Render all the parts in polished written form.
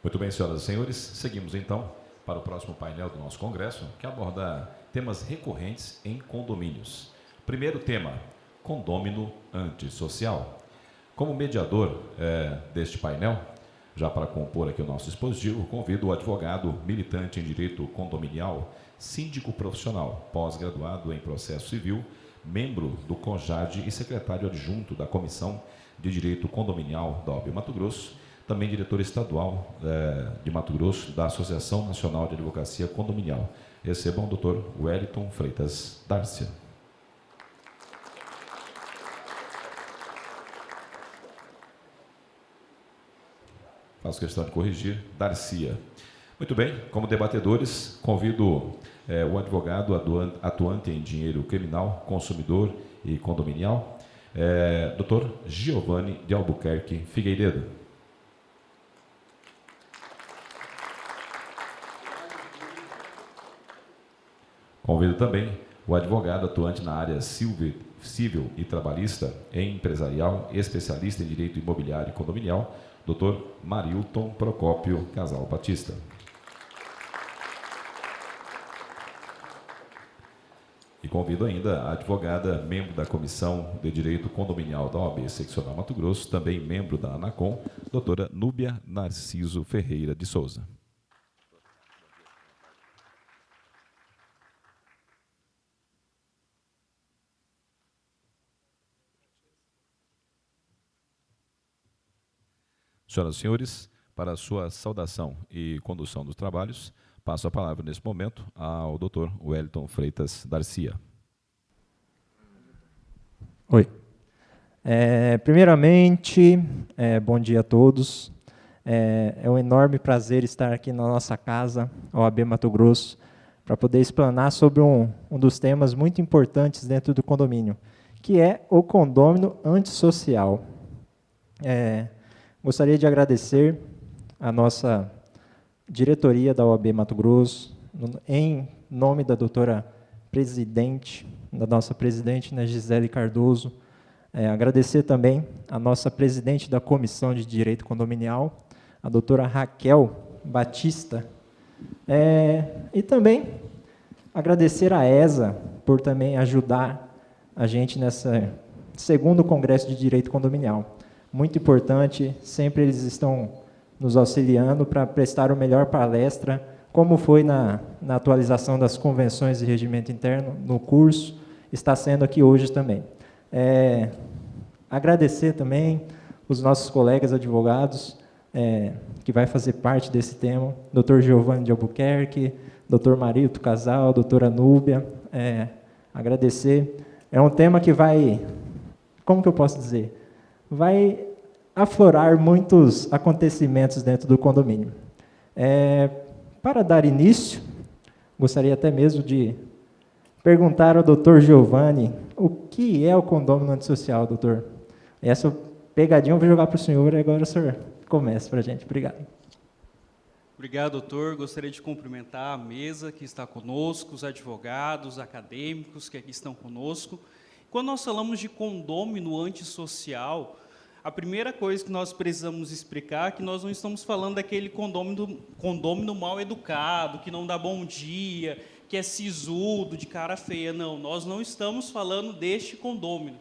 Muito bem, senhoras e senhores, seguimos então para o próximo painel do nosso congresso, que aborda temas recorrentes em condomínios. Primeiro tema, condômino antissocial. Como mediador deste painel, já para compor aqui o nosso dispositivo, convido o advogado militante em direito condominial, síndico profissional, pós-graduado em processo civil, membro do CONJAD e secretário adjunto da Comissão de Direito Condominial da OAB Mato Grosso, também diretor estadual de Mato Grosso da Associação Nacional de Advocacia Condominial. Recebam o Dr. Wellington Freitas Darcia. Faço questão de corrigir, Darcia. Muito bem, como debatedores, convido o advogado atuante em dinheiro criminal, consumidor e condominial, Dr. Giovanni de Albuquerque Figueiredo. Convido também o advogado atuante na área civil e trabalhista, empresarial, especialista em direito imobiliário e condominial, Dr. Marilton Procópio Casal Batista. E convido ainda a advogada, membro da Comissão de Direito Condominial da OAB Seccional Mato Grosso, também membro da ANACOM, doutora Núbia Narciso Ferreira de Souza. Senhoras e senhores, para a sua saudação e condução dos trabalhos, passo a palavra nesse momento ao Dr. Wellington Freitas Darcia. Oi. Primeiramente, bom dia a todos. É um enorme prazer estar aqui na nossa casa, OAB Mato Grosso, para poder explanar sobre um dos temas muito importantes dentro do condomínio, que é o condômino antissocial. Gostaria de agradecer a nossa diretoria da OAB Mato Grosso, em nome da doutora presidente, da nossa presidente, né, Gisele Cardoso, agradecer também a nossa presidente da Comissão de Direito Condominial, a doutora Raquel Batista, e também agradecer a ESA por também ajudar a gente nesse segundo Congresso de Direito Condominial. Muito importante, sempre eles estão nos auxiliando para prestar o melhor palestra, como foi na atualização das convenções de regimento interno, no curso, está sendo aqui hoje também. Agradecer também os nossos colegas advogados, que vai fazer parte desse tema, Dr. Giovanni de Albuquerque, Dr. Marilton Casal, doutora Núbia, agradecer. É um tema que vai, como que eu posso dizer? Vai aflorar muitos acontecimentos dentro do condomínio. Para dar início, gostaria até mesmo de perguntar ao doutor Giovanni o que é o condômino antissocial, doutor. Essa pegadinha eu vou jogar para o senhor e agora o senhor começa para a gente. Obrigado. Obrigado, doutor. Gostaria de cumprimentar a mesa que está conosco, os advogados, acadêmicos que aqui estão conosco. Quando nós falamos de condômino antissocial, a primeira coisa que nós precisamos explicar é que nós não estamos falando daquele condômino mal educado, que não dá bom dia, que é sisudo, de cara feia. Não, nós não estamos falando deste condômino,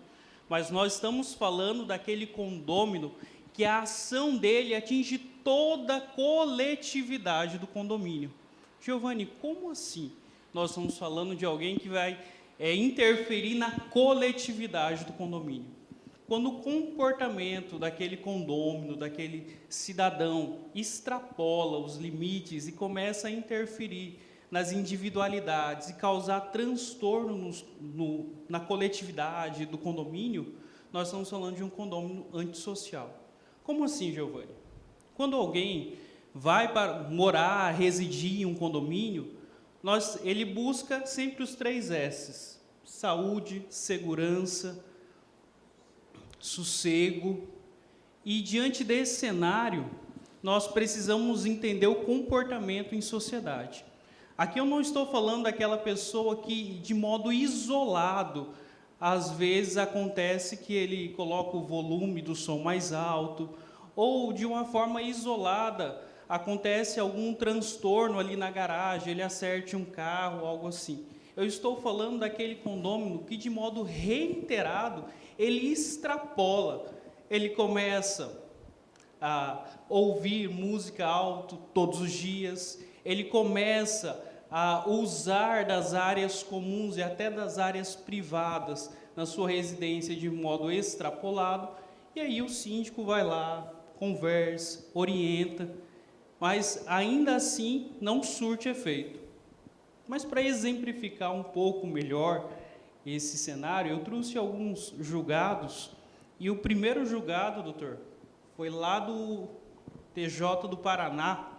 mas nós estamos falando daquele condômino que a ação dele atinge toda a coletividade do condomínio. Giovanni, como assim? Nós estamos falando de alguém que vai interferir na coletividade do condomínio. Quando o comportamento daquele condômino, daquele cidadão, extrapola os limites e começa a interferir nas individualidades e causar transtorno na coletividade do condomínio, nós estamos falando de um condômino antissocial. Como assim, Giovanni? Quando alguém vai para morar, residir em um condomínio, ele busca sempre os 3 S's: saúde, segurança, sossego. E diante desse cenário, nós precisamos entender o comportamento em sociedade. Aqui eu não estou falando daquela pessoa que, de modo isolado, às vezes acontece que ele coloca o volume do som mais alto, ou de uma forma isolada, acontece algum transtorno ali na garagem, ele acerte um carro, algo assim. Eu estou falando daquele condômino que, de modo reiterado, ele extrapola. Ele começa a ouvir música alto todos os dias, ele começa a usar das áreas comuns e até das áreas privadas na sua residência de modo extrapolado, e aí o síndico vai lá, conversa, orienta, mas ainda assim não surte efeito. Mas para exemplificar um pouco melhor esse cenário, eu trouxe alguns julgados, e o primeiro julgado, doutor, foi lá do TJ do Paraná,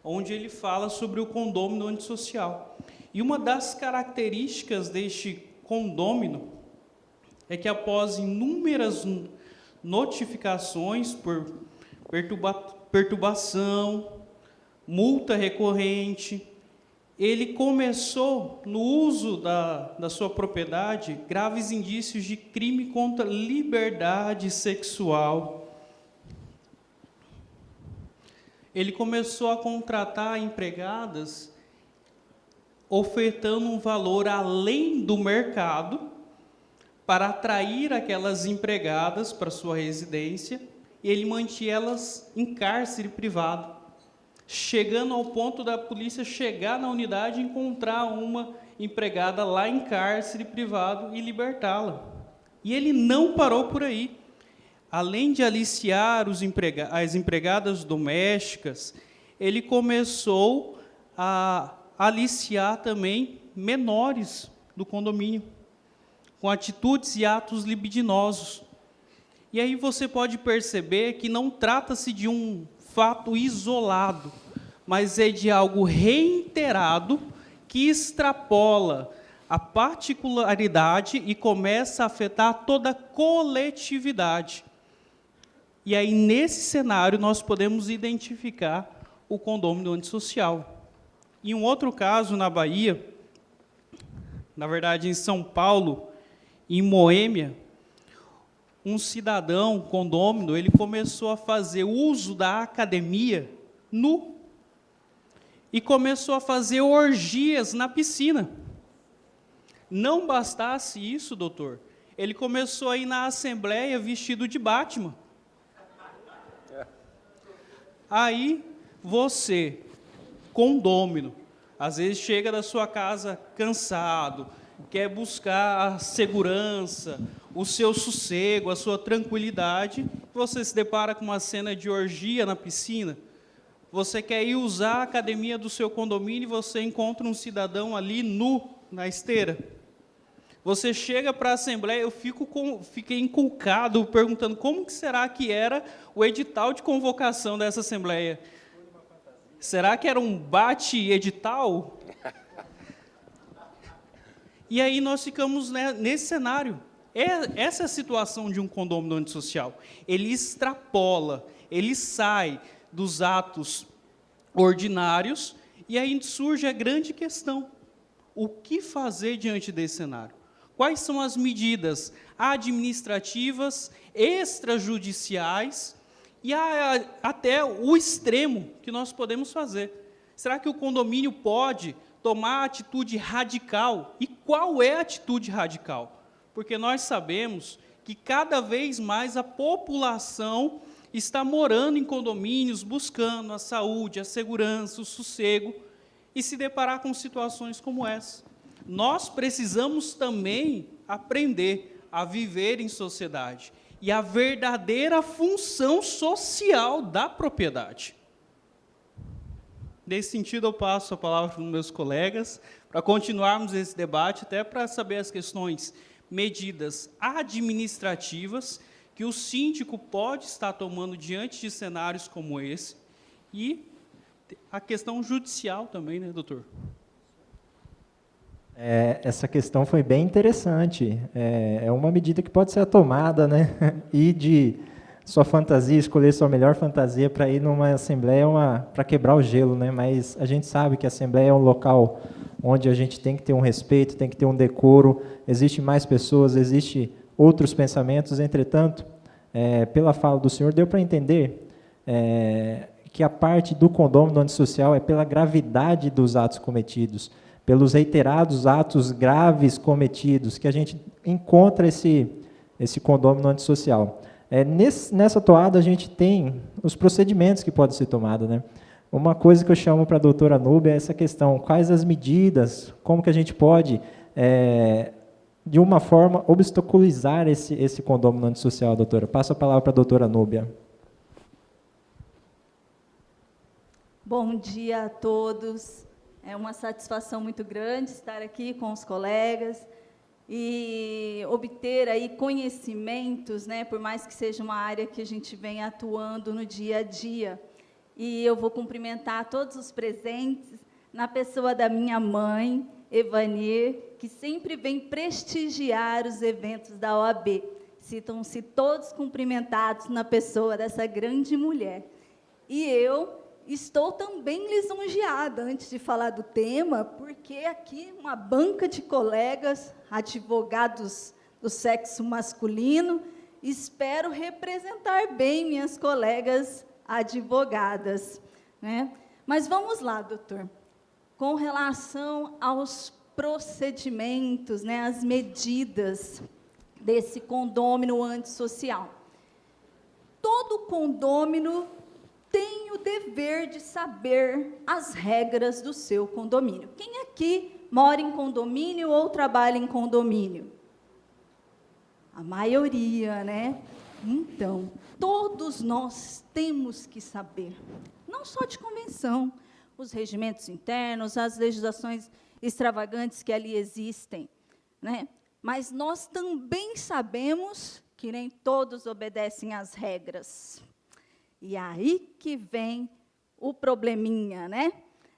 onde ele fala sobre o condômino antissocial. E uma das características deste condômino é que, após inúmeras notificações por perturbação, multa recorrente, ele começou, no uso da sua propriedade, graves indícios de crime contra a liberdade sexual. Ele começou a contratar empregadas, ofertando um valor além do mercado, para atrair aquelas empregadas para sua residência, e ele mantinha elas em cárcere privado, chegando ao ponto da polícia chegar na unidade e encontrar uma empregada lá em cárcere privado e libertá-la. E ele não parou por aí. Além de aliciar as empregadas domésticas, ele começou a aliciar também menores do condomínio, com atitudes e atos libidinosos. E aí você pode perceber que não trata-se de um fato isolado, mas é de algo reiterado que extrapola a particularidade e começa a afetar toda a coletividade. E aí, nesse cenário, nós podemos identificar o condômino antissocial. Em um outro caso, na Bahia, na verdade, em São Paulo, em Moêmia, um cidadão condômino, ele começou a fazer uso da academia nu e começou a fazer orgias na piscina. Não bastasse isso, doutor, ele começou a ir na assembleia vestido de Batman. Aí, você, condômino, às vezes chega da sua casa cansado, quer buscar a segurança, o seu sossego, a sua tranquilidade, você se depara com uma cena de orgia na piscina, você quer ir usar a academia do seu condomínio e você encontra um cidadão ali nu na esteira. Você chega para a assembleia, eu fiquei inculcado, perguntando como que será que era o edital de convocação dessa assembleia. Será que era um bate-edital? E aí nós ficamos nesse cenário. Essa é a situação de um condômino antissocial. Ele extrapola, ele sai dos atos ordinários, e aí surge a grande questão. O que fazer diante desse cenário? Quais são as medidas administrativas, extrajudiciais e até o extremo que nós podemos fazer? Será que o condomínio pode tomar atitude radical? E qual é a atitude radical? Porque nós sabemos que cada vez mais a população está morando em condomínios, buscando a saúde, a segurança, o sossego, e se deparar com situações como essa. Nós precisamos também aprender a viver em sociedade e a verdadeira função social da propriedade. Nesse sentido, eu passo a palavra para os meus colegas, para continuarmos esse debate, até para saber as questões, medidas administrativas que o síndico pode estar tomando diante de cenários como esse, e a questão judicial também, né, doutor? Essa questão foi bem interessante. É uma medida que pode ser tomada, né? E de sua fantasia, escolher sua melhor fantasia para ir numa assembleia para quebrar o gelo, né? Mas a gente sabe que a assembleia é um local onde a gente tem que ter um respeito, tem que ter um decoro, existe mais pessoas, existe outros pensamentos. Entretanto, pela fala do senhor, deu para entender que a parte do condômino antissocial é pela gravidade dos atos cometidos, pelos reiterados atos graves cometidos, que a gente encontra esse condômino antissocial. Nessa toada, a gente tem os procedimentos que podem ser tomados, né? Uma coisa que eu chamo para a doutora Núbia é essa questão, quais as medidas, como que a gente pode, de uma forma, obstaculizar esse condômino antissocial, doutora? Passo a palavra para a doutora Núbia. Bom dia a todos. É uma satisfação muito grande estar aqui com os colegas e obter aí conhecimentos, né, por mais que seja uma área que a gente vem atuando no dia a dia. E eu vou cumprimentar todos os presentes, na pessoa da minha mãe, Evanir, que sempre vem prestigiar os eventos da OAB. Sintam-se todos cumprimentados na pessoa dessa grande mulher. E eu estou também lisonjeada, antes de falar do tema, porque aqui uma banca de colegas, advogados do sexo masculino, espero representar bem minhas colegas advogadas, né? Mas vamos lá, doutor. Com relação aos procedimentos, né, as medidas desse condômino antissocial. Todo condômino tem o dever de saber as regras do seu condomínio. Quem aqui mora em condomínio ou trabalha em condomínio? A maioria, né? Então, todos nós temos que saber, não só de convenção, os regimentos internos, as legislações extravagantes que ali existem, né? Mas nós também sabemos que nem todos obedecem às regras. E aí que vem o probleminha, né?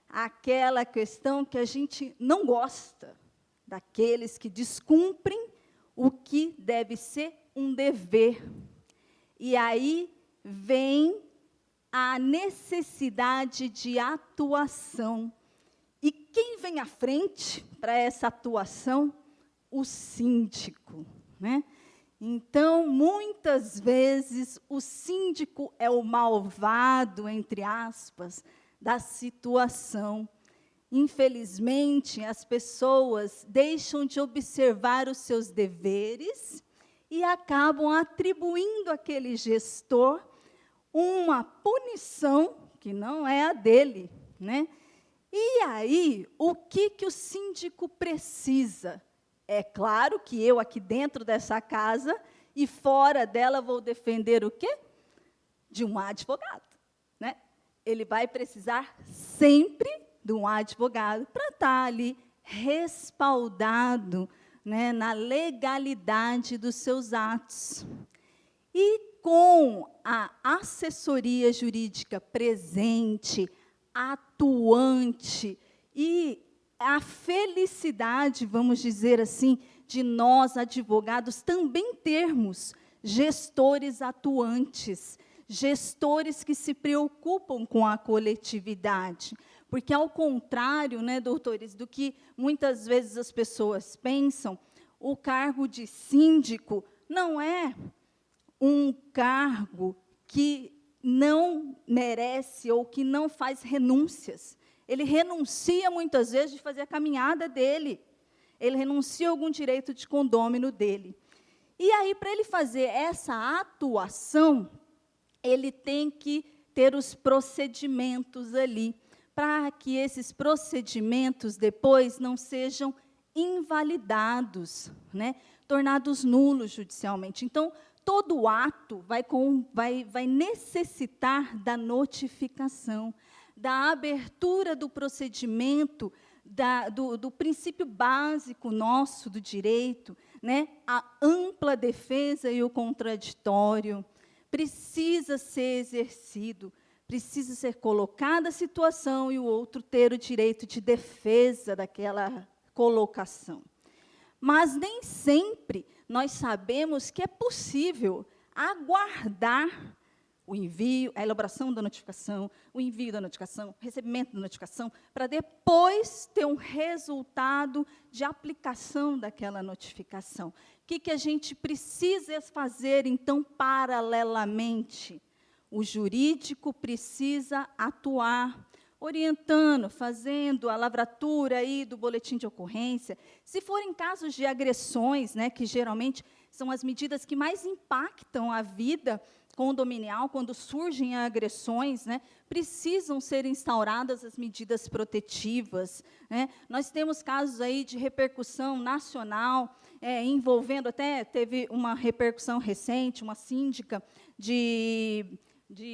Aquela questão que a gente não gosta, daqueles que descumprem o que deve ser um dever. E aí vem a necessidade de atuação. E quem vem à frente para essa atuação? O síndico, né? Então, muitas vezes, o síndico é o malvado, entre aspas, da situação. Infelizmente, as pessoas deixam de observar os seus deveres e acabam atribuindo àquele gestor uma punição que não é a dele, né? E aí, o que o síndico precisa? É claro que eu, aqui dentro dessa casa e fora dela, vou defender o quê? De um advogado, né? Ele vai precisar sempre de um advogado para estar ali respaldado, né, na legalidade dos seus atos. E com a assessoria jurídica presente, atuante e a felicidade, vamos dizer assim, de nós, advogados, também termos gestores atuantes, gestores que se preocupam com a coletividade. Porque, ao contrário, né, doutores, do que muitas vezes as pessoas pensam, o cargo de síndico não é um cargo que não merece ou que não faz renúncias. Ele renuncia, muitas vezes, de fazer a caminhada dele. Ele renuncia a algum direito de condômino dele. E aí, para ele fazer essa atuação, ele tem que ter os procedimentos ali, para que esses procedimentos depois não sejam invalidados, né, tornados nulos judicialmente. Então, todo ato vai necessitar da notificação, da abertura do procedimento, do princípio básico nosso do direito, né? A ampla defesa e o contraditório precisa ser exercido, precisa ser colocada a situação e o outro ter o direito de defesa daquela colocação. Mas nem sempre nós sabemos que é possível aguardar o envio, a elaboração da notificação, o envio da notificação, o recebimento da notificação, para depois ter um resultado de aplicação daquela notificação. O que a gente precisa fazer, então, paralelamente? O jurídico precisa atuar, orientando, fazendo a lavratura aí do boletim de ocorrência. Se forem casos de agressões, né, que geralmente são as medidas que mais impactam a vida condominial, quando surgem agressões, né, precisam ser instauradas as medidas protetivas, né. Nós temos casos aí de repercussão nacional, envolvendo, até teve uma repercussão recente, uma síndica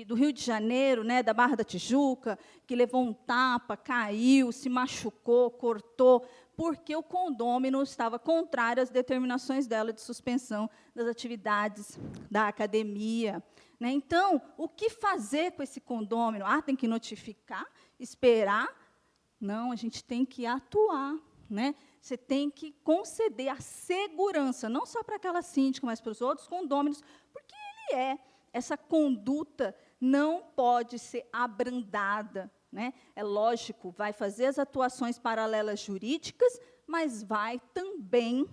do Rio de Janeiro, né, da Barra da Tijuca, que levou um tapa, caiu, se machucou, cortou, porque o condômino estava contrário às determinações dela de suspensão das atividades da academia, né. Então, o que fazer com esse condômino? Tem que notificar, esperar? Não, a gente tem que atuar, né. Você tem que conceder a segurança, não só para aquela síndica, mas para os outros condôminos, porque essa conduta não pode ser abrandada, né? É lógico, vai fazer as atuações paralelas jurídicas, mas vai também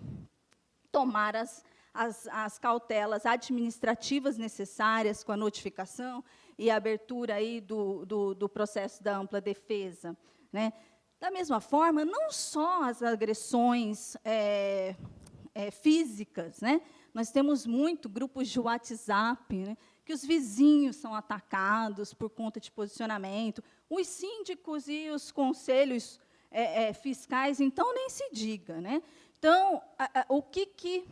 tomar as cautelas administrativas necessárias com a notificação e a abertura aí do processo da ampla defesa, né? Da mesma forma, não só as agressões físicas, né? Nós temos grupos de WhatsApp, né, que os vizinhos são atacados por conta de posicionamento, os síndicos e os conselhos fiscais, então, nem se diga, né? Então, o que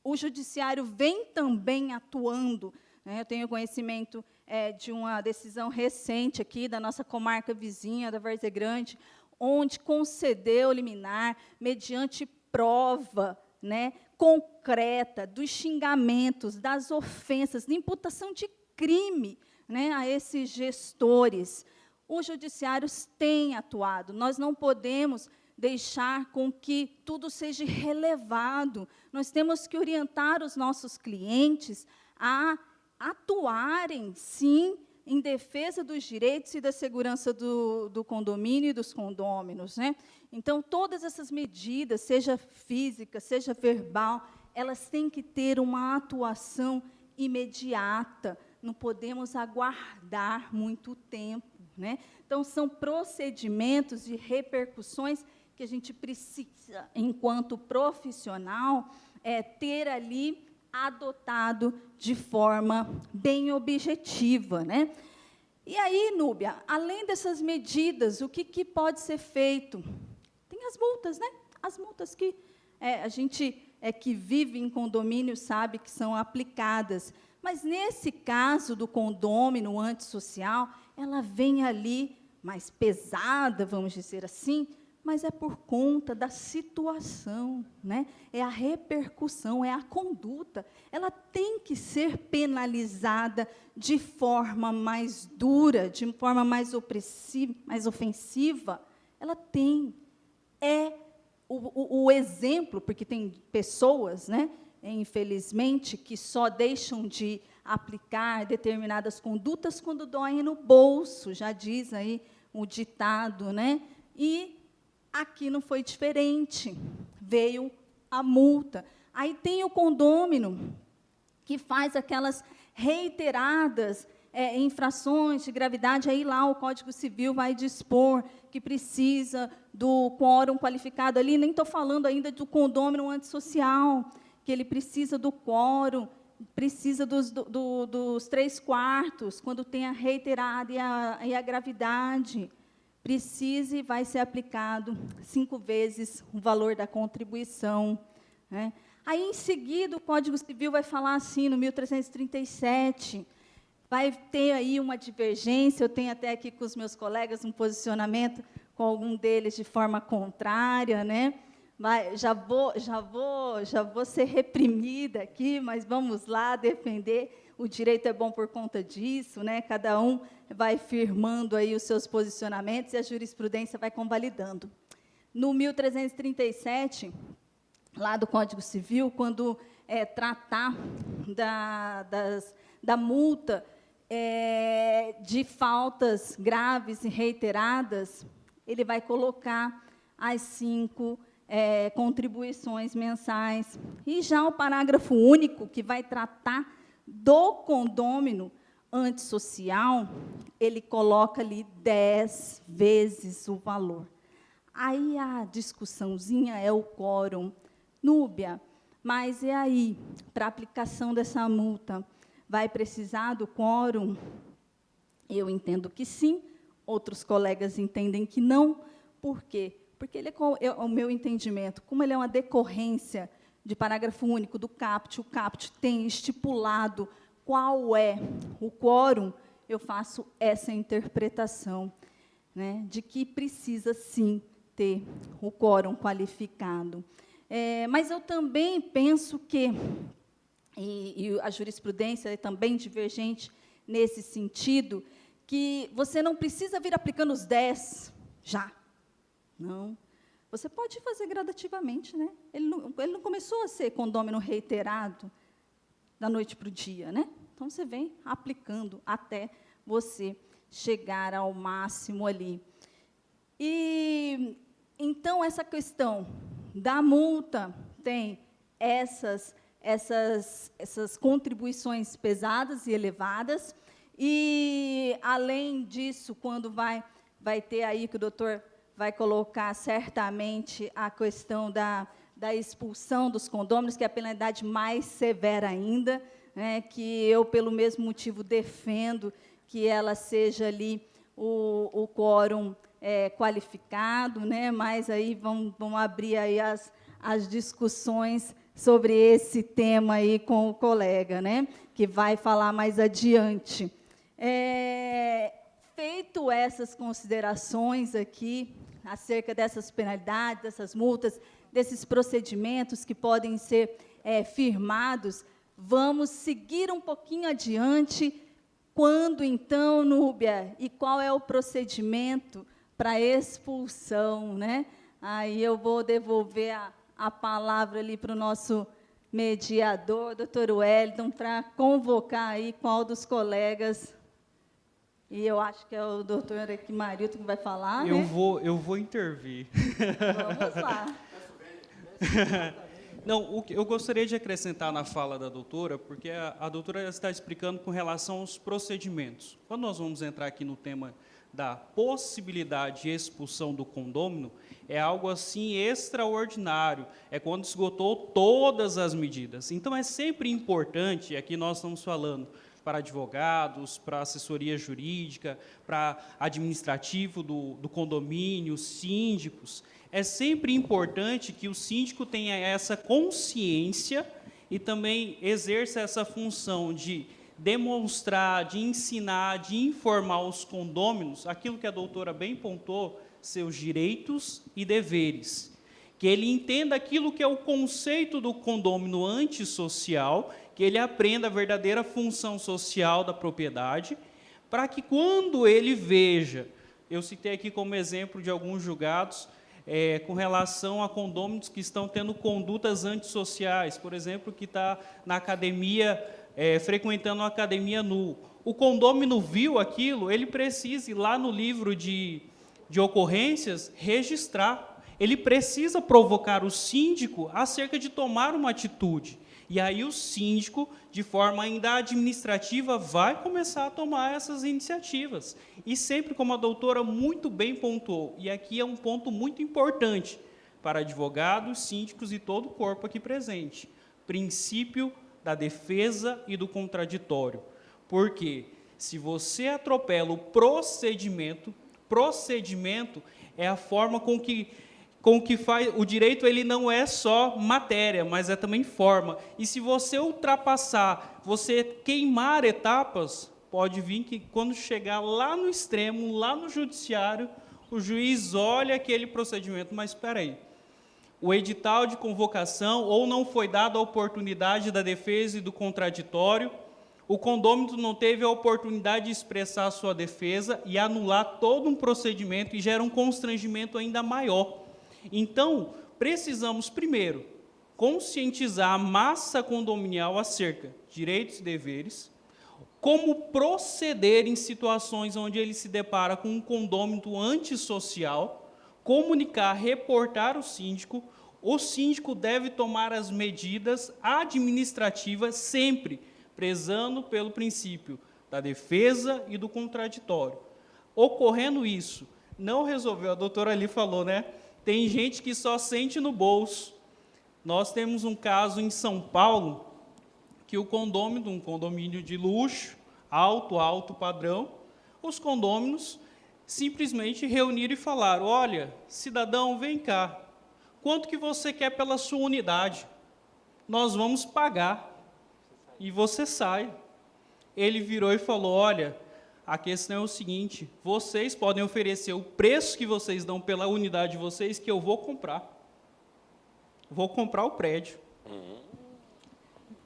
o judiciário vem também atuando, né? Eu tenho conhecimento de uma decisão recente aqui da nossa comarca vizinha, da Várzea Grande, onde concedeu liminar mediante prova, né, concreta dos xingamentos, das ofensas, de imputação de crime, né, a esses gestores. Os judiciários têm atuado. Nós não podemos deixar com que tudo seja relevado. Nós temos que orientar os nossos clientes a atuarem, sim, em defesa dos direitos e da segurança do condomínio e dos condôminos, né? Então, todas essas medidas, seja física, seja verbal, elas têm que ter uma atuação imediata, não podemos aguardar muito tempo, né? Então, são procedimentos e repercussões que a gente precisa, enquanto profissional, ter ali adotado de forma bem objetiva, né? E aí, Núbia, além dessas medidas, o que pode ser feito? Tem as multas, né? As multas que a gente que vive em condomínio sabe que são aplicadas. Mas, nesse caso do condômino antissocial, ela vem ali mais pesada, vamos dizer assim, mas é por conta da situação, né? É a repercussão, é a conduta. Ela tem que ser penalizada de forma mais dura, de forma mais opressiva, mais ofensiva. Ela tem. O exemplo, porque tem pessoas, né, infelizmente, que só deixam de aplicar determinadas condutas quando doem no bolso, já diz aí o ditado, né? E aqui não foi diferente, veio a multa. Aí tem o condômino, que faz aquelas reiteradas infrações de gravidade, aí lá o Código Civil vai dispor que precisa do quórum qualificado ali, nem estou falando ainda do condômino antissocial, que ele precisa do quórum, precisa dos 3/4, quando tem a reiterada e a gravidade. Precisa e vai ser aplicado 5 vezes o valor da contribuição, né? Aí, em seguida, o Código Civil vai falar assim, no 1337, vai ter aí uma divergência, eu tenho até aqui com os meus colegas um posicionamento com algum deles de forma contrária, né? Já vou ser reprimida aqui, mas vamos lá defender. O direito é bom por conta disso, né? Cada um vai firmando aí os seus posicionamentos e a jurisprudência vai convalidando. No 1337, lá do Código Civil, quando tratar da multa de faltas graves e reiteradas, ele vai colocar as 5 contribuições mensais. E já o parágrafo único, que vai tratar do condômino, antissocial, ele coloca ali 10 vezes o valor. Aí a discussãozinha é o quórum. Núbia, mas e aí, para a aplicação dessa multa, vai precisar do quórum? Eu entendo que sim, outros colegas entendem que não. Por quê? Porque ele o meu entendimento, como ele é uma decorrência de parágrafo único do CAPT, o CAPT tem estipulado qual é o quórum, eu faço essa interpretação, né, de que precisa, sim, ter o quórum qualificado. Mas eu também penso que, e a jurisprudência é também divergente nesse sentido, que você não precisa vir aplicando os 10 já. Não. Você pode fazer gradativamente, né? Ele não começou a ser condômino reiterado da noite para o dia, né? Então, você vem aplicando até você chegar ao máximo ali. E, então, essa questão da multa tem essas contribuições pesadas e elevadas, e, além disso, quando vai ter aí, que o doutor vai colocar certamente a questão da expulsão dos condôminos, que é a penalidade mais severa ainda, né, que eu, pelo mesmo motivo, defendo que ela seja ali o quórum qualificado, né, mas aí vão abrir aí as discussões sobre esse tema aí com o colega, né, que vai falar mais adiante. Feito essas considerações aqui, acerca dessas penalidades, dessas multas, desses procedimentos que podem ser firmados, vamos seguir um pouquinho adiante. Quando, então, Núbia, e qual é o procedimento para expulsão, né? Aí eu vou devolver a palavra ali para o nosso mediador, doutor Wellington, para convocar aí qual dos colegas. E eu acho que é o doutor Equimarilton que vai falar, eu né? vou intervir. Vamos lá. Não, eu gostaria de acrescentar na fala da doutora, porque a doutora está explicando com relação aos procedimentos. Quando nós vamos entrar aqui no tema da possibilidade de expulsão do condômino, é algo assim extraordinário, é quando esgotou todas as medidas. Então, é sempre importante, aqui nós estamos falando para advogados, para assessoria jurídica, para administrativo do condomínio, síndicos, é sempre importante que o síndico tenha essa consciência e também exerça essa função de demonstrar, de ensinar, de informar os condôminos, aquilo que a doutora bem pontuou, seus direitos e deveres. Que ele entenda aquilo que é o conceito do condômino antissocial, que ele aprenda a verdadeira função social da propriedade, para que quando ele veja, eu citei aqui como exemplo de alguns julgados, com relação a condôminos que estão tendo condutas antissociais, por exemplo, que está na academia, frequentando uma academia nu. O condômino viu aquilo, ele precisa ir lá no livro de ocorrências registrar. Ele precisa provocar o síndico acerca de tomar uma atitude. E aí o síndico, de forma ainda administrativa, vai começar a tomar essas iniciativas. E sempre, como a doutora muito bem pontuou, e aqui é um ponto muito importante para advogados, síndicos e todo o corpo aqui presente, princípio da defesa e do contraditório. Porque se você atropela o procedimento é a forma com que faz o direito, ele não é só matéria, mas é também forma. E se você ultrapassar, você queimar etapas, pode vir que quando chegar lá no extremo, lá no judiciário, o juiz olha aquele procedimento, mas espera aí, o edital de convocação ou não foi dada a oportunidade da defesa e do contraditório, o condômino não teve a oportunidade de expressar a sua defesa e anular todo um procedimento e gera um constrangimento ainda maior. Então, precisamos, primeiro, conscientizar a massa condominial acerca de direitos e deveres, como proceder em situações onde ele se depara com um condômino antissocial, comunicar, reportar o síndico deve tomar as medidas administrativas sempre, prezando pelo princípio da defesa e do contraditório. Ocorrendo isso, não resolveu, a doutora ali falou, né? Tem gente que só sente no bolso. Nós temos um caso em São Paulo, que o condômino, um condomínio de luxo, alto padrão, os condôminos simplesmente reuniram e falaram: olha, cidadão, vem cá, quanto que você quer pela sua unidade? Nós vamos pagar, e você sai. Ele virou e falou: olha, a questão é o seguinte, vocês podem oferecer o preço que vocês dão pela unidade de vocês, que eu vou comprar. Vou comprar o prédio.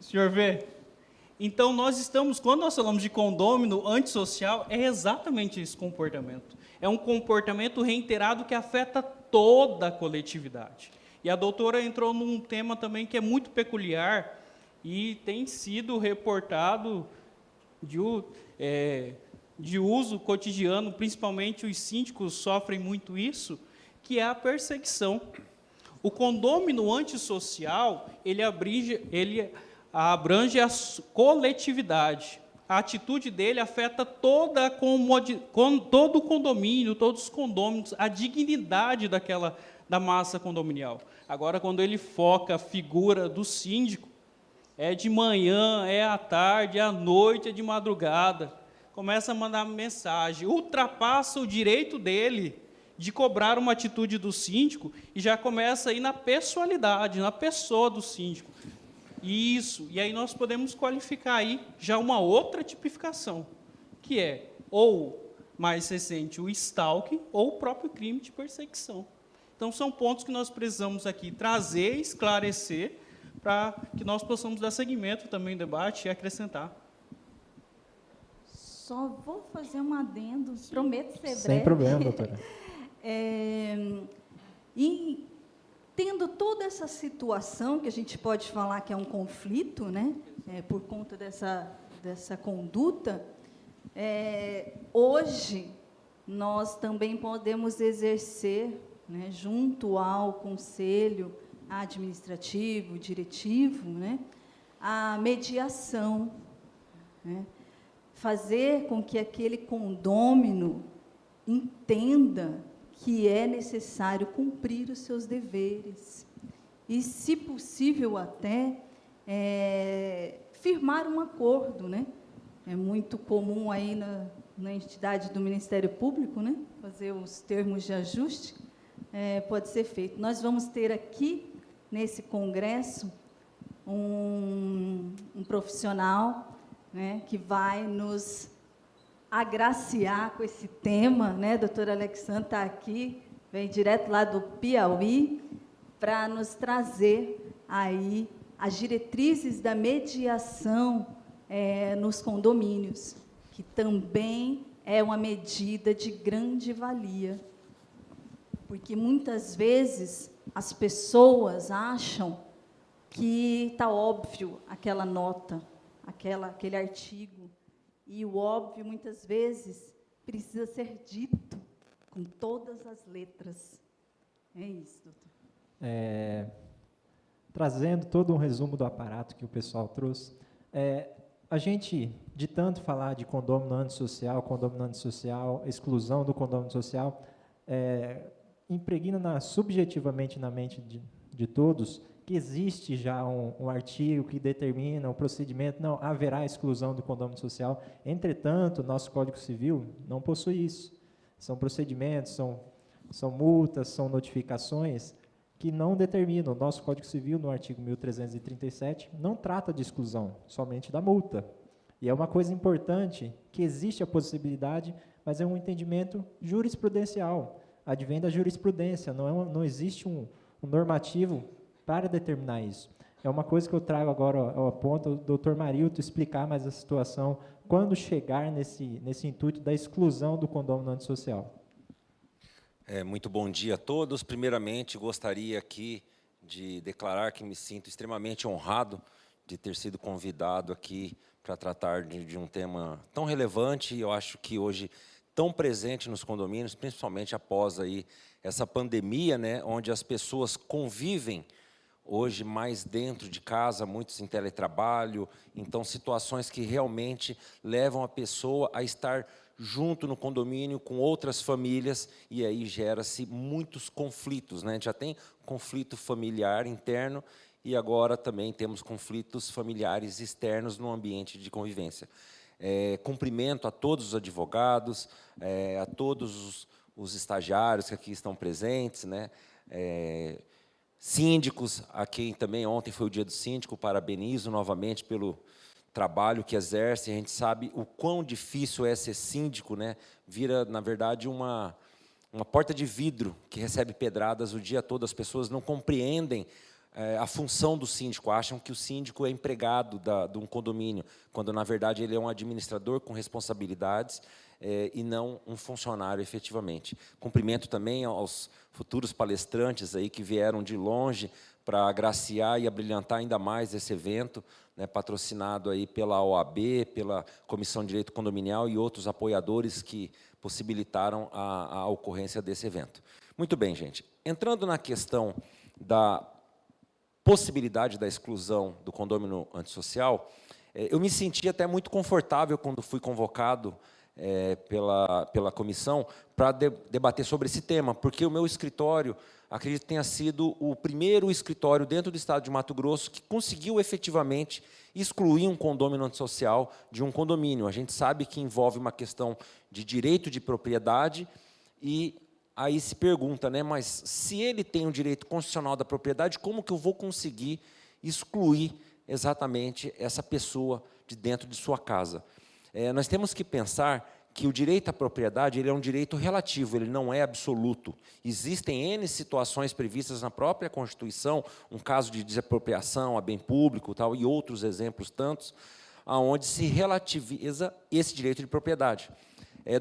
O senhor vê? Então, nós estamos, quando nós falamos de condômino antissocial, é exatamente esse comportamento. É um comportamento reiterado que afeta toda a coletividade. E a doutora entrou num tema também que é muito peculiar e tem sido reportado de uso cotidiano, principalmente os síndicos sofrem muito isso, que é a perseguição. O condômino antissocial, ele abrange a coletividade. A atitude dele afeta todo o condomínio, todos os condôminos, a dignidade da massa condominial. Agora, quando ele foca a figura do síndico, é de manhã, é à tarde, é à noite, é de madrugada, começa a mandar mensagem, ultrapassa o direito dele de cobrar uma atitude do síndico e já começa a ir na pessoalidade, na pessoa do síndico. Isso, e aí nós podemos qualificar aí já uma outra tipificação, que é ou mais recente o stalking ou o próprio crime de perseguição. Então são pontos que nós precisamos aqui trazer, esclarecer, para que nós possamos dar seguimento também ao debate e acrescentar. Só vou fazer um adendo, prometo ser breve. Sem problema, doutora. E tendo toda essa situação, que a gente pode falar que é um conflito, né, por conta dessa conduta, hoje nós também podemos exercer, né, junto ao conselho administrativo, diretivo, né, a mediação, né, fazer com que aquele condômino entenda que é necessário cumprir os seus deveres e, se possível, até firmar um acordo, né? É muito comum aí na entidade do Ministério Público, né? Fazer os termos de ajuste, pode ser feito. Nós vamos ter aqui, nesse congresso, um profissional, né, que vai nos agraciar com esse tema, né? A doutora Alexandra está aqui, vem direto lá do Piauí, para nos trazer aí as diretrizes da mediação nos condomínios, que também é uma medida de grande valia, porque muitas vezes as pessoas acham que está óbvio aquela nota, aquele artigo, e o óbvio, muitas vezes, precisa ser dito com todas as letras. É isso, doutor. Trazendo todo um resumo do aparato que o pessoal trouxe, a gente, de tanto falar de condomínio antissocial, exclusão do condomínio social, impregna subjetivamente na mente de todos que existe já um artigo que determina o procedimento, não, haverá exclusão do condomínio social. Entretanto, nosso Código Civil não possui isso. São procedimentos, são multas, são notificações que não determinam. O nosso Código Civil, no artigo 1337, não trata de exclusão, somente da multa. E é uma coisa importante, que existe a possibilidade, mas é um entendimento jurisprudencial, advém da jurisprudência, não existe um normativo para determinar isso. É uma coisa que eu trago agora ao ponto, o doutor Marilton explicar mais a situação, quando chegar nesse intuito da exclusão do condômino antissocial. Muito bom dia a todos. Primeiramente, gostaria aqui de declarar que me sinto extremamente honrado de ter sido convidado aqui para tratar de um tema tão relevante, e eu acho que hoje tão presente nos condomínios, principalmente após aí essa pandemia, né, onde as pessoas convivem hoje mais dentro de casa, muitos em teletrabalho, então situações que realmente levam a pessoa a estar junto no condomínio com outras famílias, e aí gera-se muitos conflitos, né? Já tem conflito familiar interno, e agora também temos conflitos familiares externos no ambiente de convivência. Cumprimento a todos os advogados, a todos os estagiários que aqui estão presentes, né? Síndicos, a quem também ontem foi o dia do síndico, parabenizo novamente pelo trabalho que exerce. A gente sabe o quão difícil é ser síndico, né? Vira, na verdade, uma porta de vidro que recebe pedradas o dia todo. As pessoas não compreendem a função do síndico, acham que o síndico é empregado de um condomínio, quando, na verdade, ele é um administrador com responsabilidades e não um funcionário, efetivamente. Cumprimento também aos futuros palestrantes aí que vieram de longe para agraciar e abrilhantar ainda mais esse evento, né, patrocinado aí pela OAB, pela Comissão de Direito Condominial e outros apoiadores que possibilitaram a ocorrência desse evento. Muito bem, gente. Entrando na questão da possibilidade da exclusão do condômino antissocial, eu me senti até muito confortável quando fui convocado pela comissão para debater sobre esse tema, porque o meu escritório, acredito que tenha sido o primeiro escritório dentro do estado de Mato Grosso que conseguiu efetivamente excluir um condômino antissocial de um condomínio. A gente sabe que envolve uma questão de direito de propriedade e aí se pergunta, né, mas se ele tem o direito constitucional da propriedade, como que eu vou conseguir excluir exatamente essa pessoa de dentro de sua casa? Nós temos que pensar que o direito à propriedade ele é um direito relativo, ele não é absoluto. Existem N situações previstas na própria Constituição, um caso de desapropriação a bem público tal, e outros exemplos tantos, onde se relativiza esse direito de propriedade.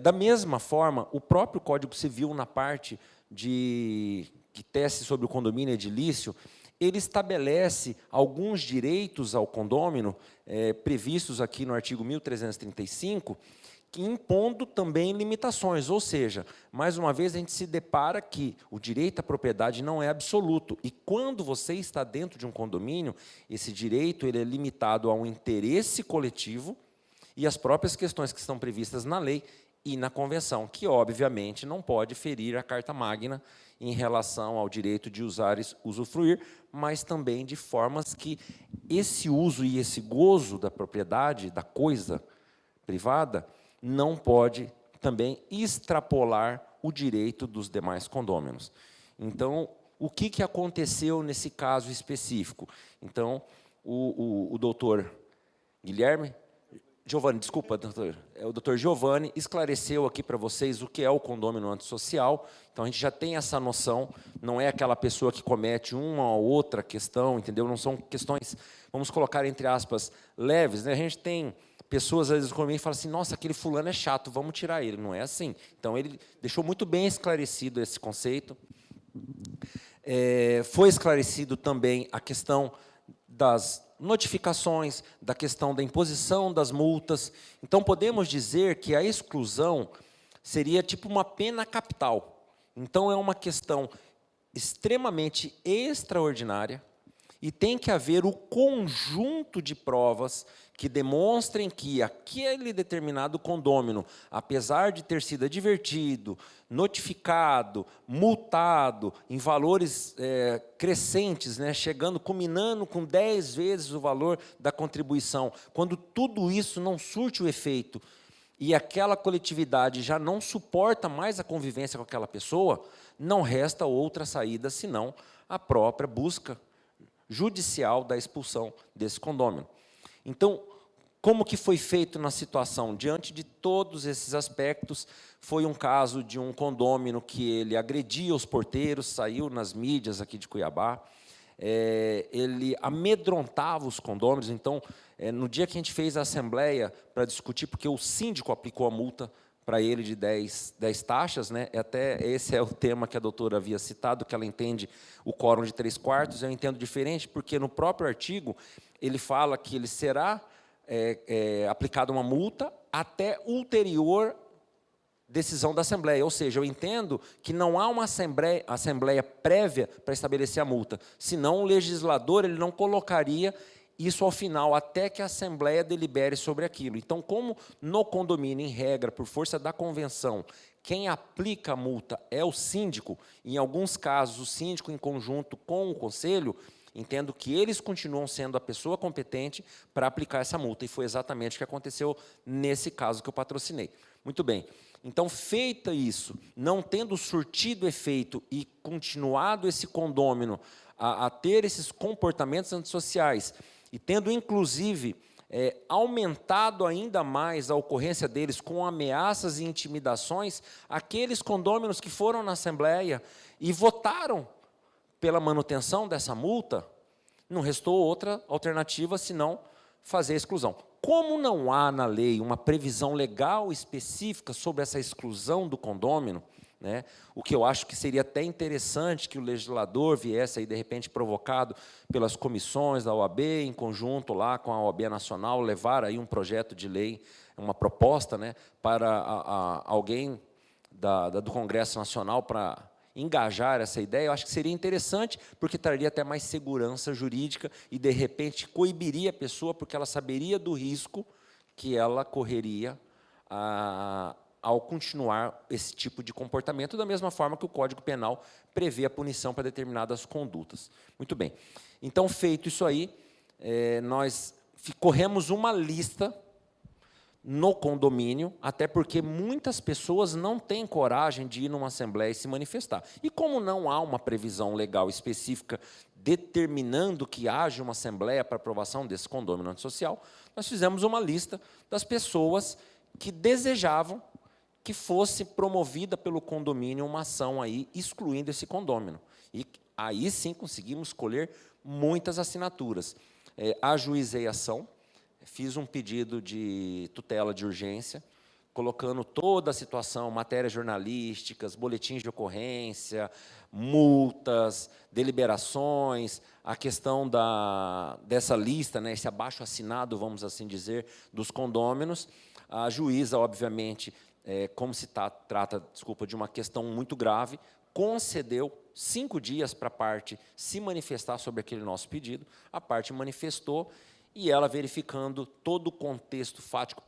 Da mesma forma, o próprio Código Civil, na parte que tece sobre o condomínio edilício, ele estabelece alguns direitos ao condômino, previstos aqui no artigo 1335, que impondo também limitações, ou seja, mais uma vez a gente se depara que o direito à propriedade não é absoluto, e quando você está dentro de um condomínio, esse direito ele é limitado a um interesse coletivo e as próprias questões que estão previstas na lei e na convenção, que obviamente não pode ferir a Carta Magna em relação ao direito de usar e usufruir, mas também de formas que esse uso e esse gozo da propriedade, da coisa privada, não pode também extrapolar o direito dos demais condôminos. Então, o que aconteceu nesse caso específico? Então, o doutor Guilherme, Giovanni, desculpa, doutor, o doutor Giovanni esclareceu aqui para vocês o que é o condômino antissocial, então a gente já tem essa noção, não é aquela pessoa que comete uma ou outra questão, entendeu? Não são questões, vamos colocar entre aspas, leves, né? A gente tem pessoas, às vezes, comigo e falam assim, nossa, aquele fulano é chato, vamos tirar ele. Não é assim. Então, ele deixou muito bem esclarecido esse conceito. Foi esclarecido também a questão das notificações, da questão da imposição das multas. Então, podemos dizer que a exclusão seria tipo uma pena capital. Então, é uma questão extremamente extraordinária e tem que haver o conjunto de provas que demonstrem que aquele determinado condômino, apesar de ter sido advertido, notificado, multado, em valores crescentes, né, chegando, culminando com 10 vezes o valor da contribuição, quando tudo isso não surte o efeito e aquela coletividade já não suporta mais a convivência com aquela pessoa, não resta outra saída senão a própria busca judicial da expulsão desse condômino. Então, como que foi feito na situação? Diante de todos esses aspectos, foi um caso de um condômino que ele agredia os porteiros, saiu nas mídias aqui de Cuiabá, ele amedrontava os condôminos. Então, no dia que a gente fez a assembleia para discutir, porque o síndico aplicou a multa para ele de 10 taxas, né? Até esse é o tema que a doutora havia citado, que ela entende o quórum de 3/4, eu entendo diferente, porque no próprio artigo ele fala que ele será aplicada uma multa até ulterior decisão da Assembleia. Ou seja, eu entendo que não há uma assembleia prévia para estabelecer a multa, senão o legislador ele não colocaria isso ao final, até que a Assembleia delibere sobre aquilo. Então, como no condomínio, em regra, por força da convenção, quem aplica a multa é o síndico, em alguns casos o síndico em conjunto com o conselho, entendo que eles continuam sendo a pessoa competente para aplicar essa multa, e foi exatamente o que aconteceu nesse caso que eu patrocinei. Muito bem. Então, feita isso, não tendo surtido efeito e continuado esse condômino a ter esses comportamentos antissociais, e tendo, inclusive, aumentado ainda mais a ocorrência deles com ameaças e intimidações, aqueles condôminos que foram na Assembleia e votaram pela manutenção dessa multa, não restou outra alternativa senão fazer a exclusão. Como não há na lei uma previsão legal específica sobre essa exclusão do condômino, né, o que eu acho que seria até interessante que o legislador viesse aí, de repente, provocado pelas comissões da OAB, em conjunto lá com a OAB Nacional, levar aí um projeto de lei, uma proposta, né, para alguém do Congresso Nacional para engajar essa ideia. Eu acho que seria interessante, porque traria até mais segurança jurídica e, de repente, coibiria a pessoa, porque ela saberia do risco que ela correria ao continuar esse tipo de comportamento, da mesma forma que o Código Penal prevê a punição para determinadas condutas. Muito bem. Então, feito isso aí, nós corremos uma lista no condomínio, até porque muitas pessoas não têm coragem de ir numa assembleia e se manifestar. E como não há uma previsão legal específica determinando que haja uma assembleia para aprovação desse condômino antissocial, nós fizemos uma lista das pessoas que desejavam que fosse promovida pelo condomínio uma ação aí excluindo esse condômino. E aí sim conseguimos colher muitas assinaturas. Ajuizei a ação, fiz um pedido de tutela de urgência, colocando toda a situação, matérias jornalísticas, boletins de ocorrência, multas, deliberações, a questão dessa lista, né, esse abaixo-assinado, vamos assim dizer, dos condôminos. A juíza, obviamente, como se trata, de uma questão muito grave, concedeu 5 dias para a parte se manifestar sobre aquele nosso pedido. A parte manifestou e ela, verificando todo o contexto fático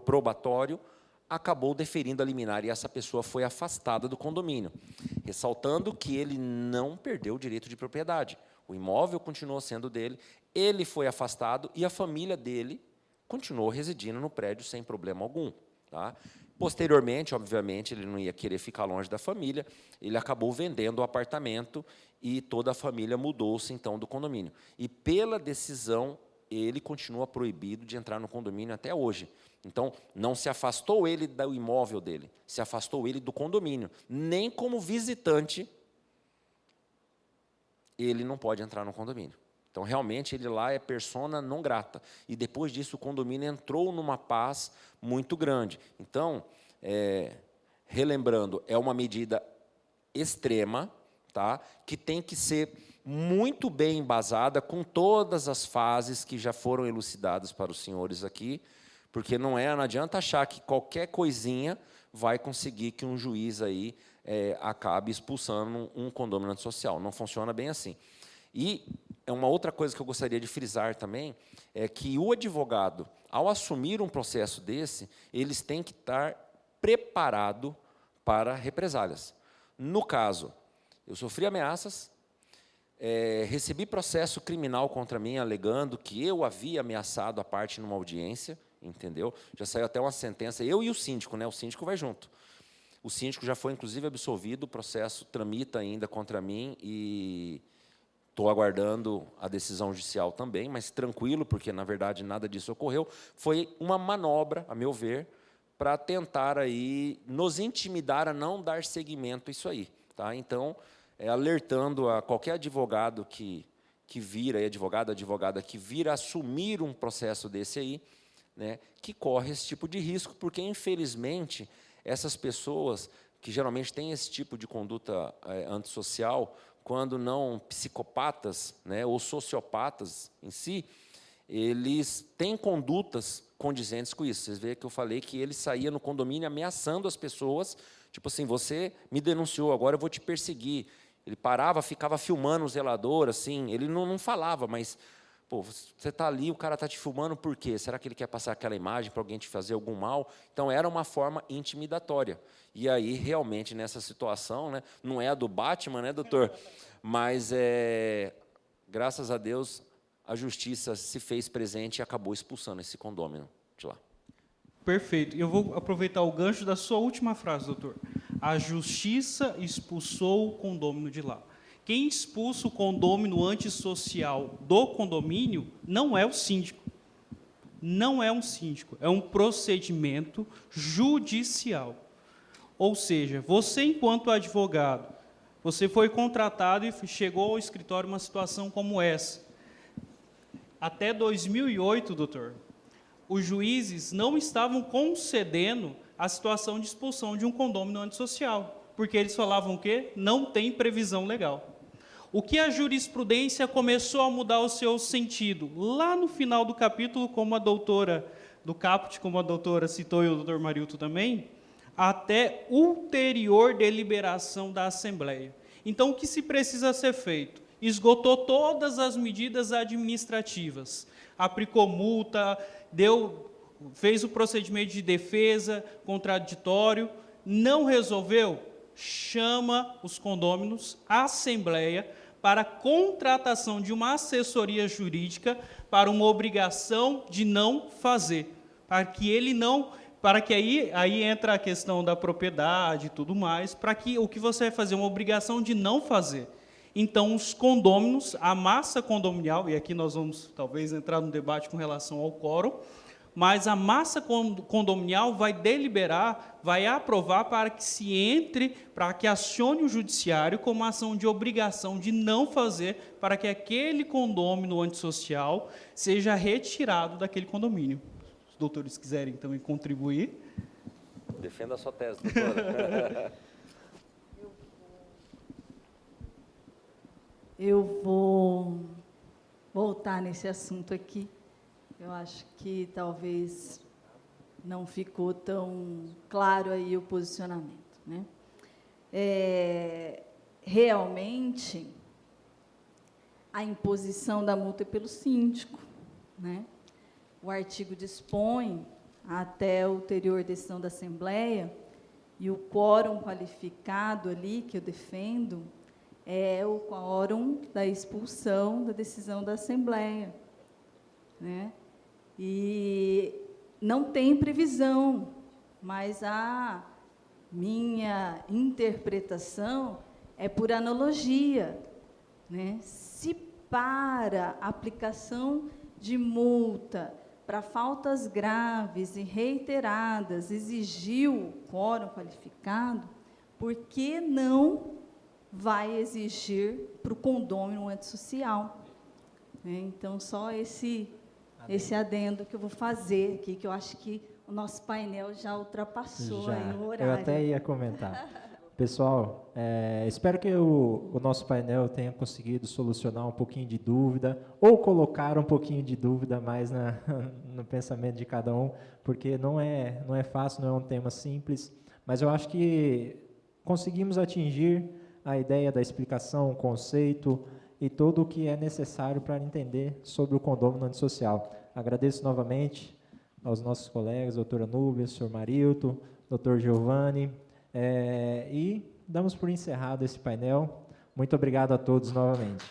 probatório, acabou deferindo a liminar e essa pessoa foi afastada do condomínio, ressaltando que ele não perdeu o direito de propriedade. O imóvel continuou sendo dele, ele foi afastado e a família dele continuou residindo no prédio sem problema algum. Tá? Posteriormente, obviamente, ele não ia querer ficar longe da família, ele acabou vendendo o apartamento e toda a família mudou-se, então, do condomínio. E, pela decisão, ele continua proibido de entrar no condomínio até hoje. Então, não se afastou ele do imóvel dele, se afastou ele do condomínio. Nem como visitante, ele não pode entrar no condomínio. Então, realmente, ele lá é persona não grata. E, depois disso, o condomínio entrou numa paz muito grande. Então, relembrando, é uma medida extrema, tá? Que tem que ser muito bem embasada, com todas as fases que já foram elucidadas para os senhores aqui, porque não adianta achar que qualquer coisinha vai conseguir que um juiz aí acabe expulsando um condômino antissocial. Não funciona bem assim. E uma outra coisa que eu gostaria de frisar também é que o advogado, ao assumir um processo desse, eles têm que estar preparado para represálias. No caso, eu sofri ameaças, recebi processo criminal contra mim, alegando que eu havia ameaçado a parte numa audiência, entendeu? Já saiu até uma sentença, eu e o síndico, né? O síndico vai junto. O síndico já foi, inclusive, absolvido, o processo tramita ainda contra mim e estou aguardando a decisão judicial também, mas tranquilo, porque, na verdade, nada disso ocorreu. Foi uma manobra, a meu ver, para tentar aí nos intimidar a não dar seguimento a isso aí. Tá? Então, alertando a qualquer advogado que vira, advogada que vira assumir um processo desse aí, né, que corre esse tipo de risco, porque, infelizmente, essas pessoas que geralmente têm esse tipo de conduta antissocial, quando não psicopatas, né, ou sociopatas em si, eles têm condutas condizentes com isso. Vocês veem que eu falei que ele saía no condomínio ameaçando as pessoas, tipo assim, você me denunciou, agora eu vou te perseguir. Ele parava, ficava filmando o zelador, assim, ele não falava, mas, pô, você está ali, o cara está te filmando por quê? Será que ele quer passar aquela imagem para alguém te fazer algum mal? Então, era uma forma intimidatória. E aí, realmente, nessa situação, né, não é a do Batman, né, doutor? Mas, graças a Deus, a justiça se fez presente e acabou expulsando esse condômino de lá. Perfeito. Eu vou aproveitar o gancho da sua última frase, doutor. A justiça expulsou o condômino de lá. Quem expulsa o condômino antissocial do condomínio não é o síndico. Não é um síndico, é um procedimento judicial. Ou seja, você, enquanto advogado, você foi contratado e chegou ao escritório uma situação como essa. Até 2008, doutor, os juízes não estavam concedendo a situação de expulsão de um condômino antissocial, porque eles falavam o quê? Não tem previsão legal. O que a jurisprudência começou a mudar o seu sentido? Lá no final do capítulo, como a doutora do caput, como a doutora citou e o doutor Marilton também, até ulterior deliberação da Assembleia. Então, o que se precisa ser feito? Esgotou todas as medidas administrativas, aplicou multa, fez o procedimento de defesa, contraditório, não resolveu? Chama os condôminos à Assembleia para contratação de uma assessoria jurídica para uma obrigação de não fazer, para que aí entra a questão da propriedade e tudo mais, para que o que você vai fazer, uma obrigação de não fazer. Então, os condôminos, a massa condominial, e aqui nós vamos talvez entrar no debate com relação ao quórum, mas a massa condominial vai deliberar, vai aprovar para que se entre, para que acione o judiciário com uma ação de obrigação de não fazer, para que aquele condômino antissocial seja retirado daquele condomínio. Se os doutores quiserem também contribuir. Defenda a sua tese, doutora. Eu vou voltar nesse assunto aqui. Eu acho que talvez não ficou tão claro aí o posicionamento, né? Realmente, a imposição da multa é pelo síndico, né? O artigo dispõe, até a ulterior decisão da Assembleia, e o quórum qualificado ali, que eu defendo, é o quórum da expulsão da decisão da Assembleia, né? E não tem previsão, mas a minha interpretação é por analogia, né? Se para aplicação de multa para faltas graves e reiteradas exigiu quórum qualificado, por que não vai exigir para o condômino antissocial? Então, só esse adendo que eu vou fazer aqui, que eu acho que o nosso painel já ultrapassou aí o horário. Eu até ia comentar. Pessoal, espero que o nosso painel tenha conseguido solucionar um pouquinho de dúvida, ou colocar um pouquinho de dúvida mais no pensamento de cada um, porque não é fácil, não é um tema simples, mas eu acho que conseguimos atingir a ideia da explicação, o conceito e tudo o que é necessário para entender sobre o condômino antissocial. Agradeço novamente aos nossos colegas, doutora Núbia, senhor Marilton, doutor Giovanni, e damos por encerrado esse painel. Muito obrigado a todos novamente.